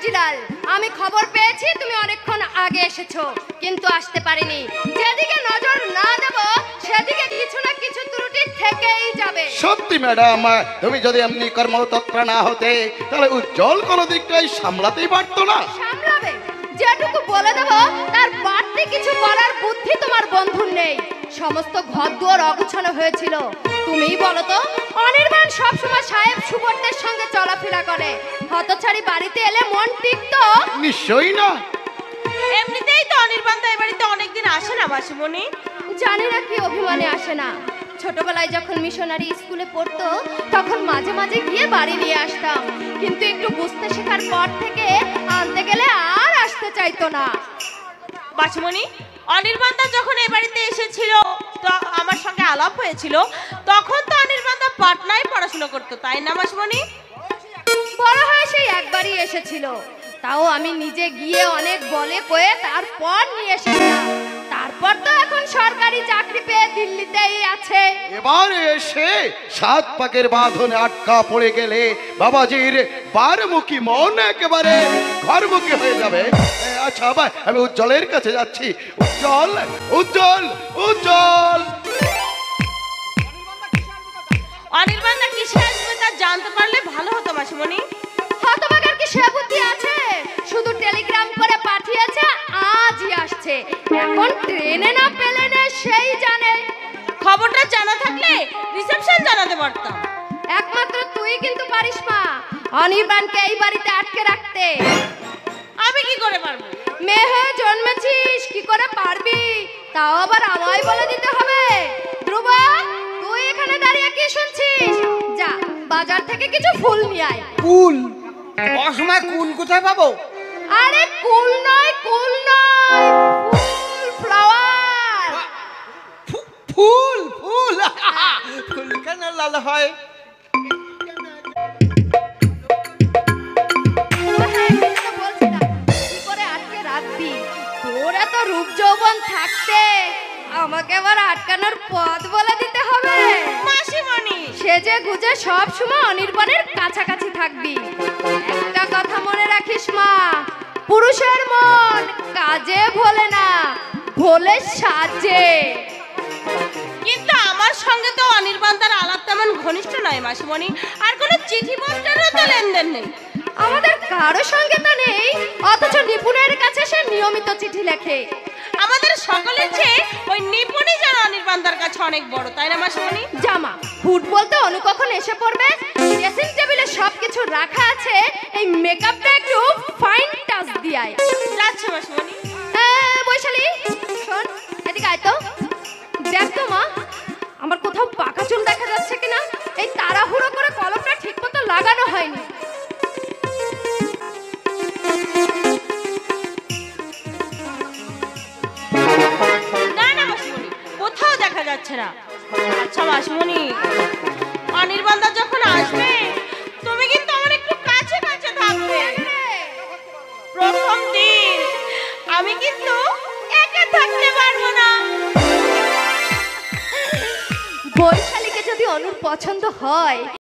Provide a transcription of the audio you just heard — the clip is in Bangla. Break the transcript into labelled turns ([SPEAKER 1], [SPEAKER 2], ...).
[SPEAKER 1] অরিজিনাল। আমি খবর পেয়েছি তুমি অনেকক্ষণ আগে এসেছো, কিন্তু আসতে পারিনি। যেদিকে নজর না দেব সেদিকে কিছু না কিছু ত্রুটি থেকেই যাবে।
[SPEAKER 2] সত্যি ম্যাডাম, তুমি যদি এমনি কর্মতৎপর না হতে তাহলে উজ্জ্বল কোনো দিকটাই সামলাতেই পারতো না।
[SPEAKER 1] সামলাবে? যেটুকু বলে দেব তার বাড়তি কিছু করার বুদ্ধি তোমার বন্ধুর নেই। সমস্ত ঘর দুয়ার অগুছানো হয়েছিল। তুমিই বলো তো, অনির্বাণ সবসময় সাহেব সুবর্ণের সঙ্গে চলাফেরা করে, হতছাড়ি বাড়িতে এলে মন টিকতো?
[SPEAKER 2] নিশ্চয়ই না।
[SPEAKER 3] এমনিতেই তো অনির্বাণ এই বাড়িতে অনেকদিন আসে না মাসিমণি।
[SPEAKER 1] জানি না কি অভিমানে আসে না। ছোটবেলায় যখন মিশনারি স্কুলে পড়তো তখন মাঝে মাঝে গিয়ে বাড়ি নিয়ে আসতাম, কিন্তু একটু বুঝতে শেখার পর থেকে আনতে গেলে আর আসতে চাইতো না।
[SPEAKER 3] মাসিমণি, অনির্বাণ যখন এই বাড়িতে এসেছিল তো আমার সঙ্গে আলাপ হয়েছিল, তখন তো অনির্বাণ পাটনায় পড়াশোনা করতো, তাই না মাসিমণি?
[SPEAKER 1] বড় হয়ে সেই একবারই এসেছিল, তাও আমি নিজে গিয়ে অনেক বলে কয়ে তারপর নিয়ে এসেছিলাম। তারপর তো এখন সরকারি চাকরি পেয়ে দিল্লিতেই আছে।
[SPEAKER 2] এবার এসে সাত পাকের বাঁধনে আটকা পড়ে গেলে বাবাজির বারমুখী মন একেবারে ঘরমুখী হয়ে যাবে। আচ্ছা ভাই, আমি উজ্জ্বলের কাছে যাচ্ছি। উজ্জ্বল, উজ্জ্বল, উজ্জ্বল।
[SPEAKER 3] অনির্বাণ কিসে আসবে তা জানতে পারলে ভালো হতো মাসিমণি।
[SPEAKER 1] হতভাগার কি সে বুদ্ধি আছে? শুধু টেলিগ্রাম করে পাঠিয়েছে, আজই আসছে। এখন ট্রেনে না প্লেনে সেই জানে।
[SPEAKER 3] খবরটা জানা থাকলে রিসেপশন জানাতে পারতাম।
[SPEAKER 1] একমাত্র তুই কিন্তু পারিস মা অনির্বাণকে এই বাড়িতে আটকে রাখতে।
[SPEAKER 3] আমি কি করে পারবো?
[SPEAKER 1] মেয়ে হয়ে জন্মেছিস, কি করে পারবি? তাও আবার আমায় বলে দিতে হবে? ধ্রুব, তুই এখানে দাঁড়িয়ে কি শুনছিস? যা বাজার থেকে কিছু ফুল নিয়ে আয়।
[SPEAKER 4] কুল? অসময় কুল কোথায় পাবো?
[SPEAKER 1] আরে কুল নয়, কুল নয়, ফুল, ফ্লাওয়ার।
[SPEAKER 4] ফুল? ফুল? ফুল কেন লাল হয়?
[SPEAKER 1] কি করে আটকে রাখবি? তোর এত রূপ যৌবন থাকতে আমাকে আবার আটকানোর পথ বলে দিতে হবে?
[SPEAKER 3] মাসিমণি,
[SPEAKER 1] সেজে গুজে সব সময় অনির্বাণের কাছাকাছি থাকবি। একটা কথা মনে রাখিস মা, পুরুষের মন কাজে ভোলে না, ভোলে সাজে।
[SPEAKER 3] কিন্তু আমার সঙ্গে তো অনির্বাণ আলাপ তেমন ঘনিষ্ঠ নয় মাসিমণি, আর কোনো চিঠি পত্রেরও তো লেনদেন নেই।
[SPEAKER 1] আমাদের কারো সঙ্গে তা নেই, অথচ নিপুণের কাছে সে নিয়মিত চিঠি লেখে।
[SPEAKER 3] আমাদের সকলের চেয়ে ওই নিপুণই যেন অনির্বাণদার কাছে অনেক বড়, তাই না মাসিমণি?
[SPEAKER 1] জামা ফুট বলতে অনু কখন এসে পড়বে? ড্রেসিং টেবিলে সবকিছু রাখা আছে, এই মেকআপটা একটু ফাইন টাচ দিয়াই।
[SPEAKER 3] যাচ্ছে মাসিমণি।
[SPEAKER 1] বৈশালী, শোন এদিকে আয় তো। দেখ তো মা, আমার কোথাও পাকা চুল দেখা যাচ্ছে কিনা। এই তাড়াহুড়ো করে কলমটা ঠিক মতো লাগানো হয়নি।
[SPEAKER 3] না না মাসিমণি, কোথাও দেখা যাচ্ছে না। আচ্ছা মাসিমণি, অনির্বাণ যখন আসবে তুমি কিন্তু আমার একটু কাছে কাছে থাকবে। প্রথম দিন আমি কিন্তু একা থাকতে পারবো না।
[SPEAKER 1] বৈশালীকে যদি অনুর পছন্দ হয়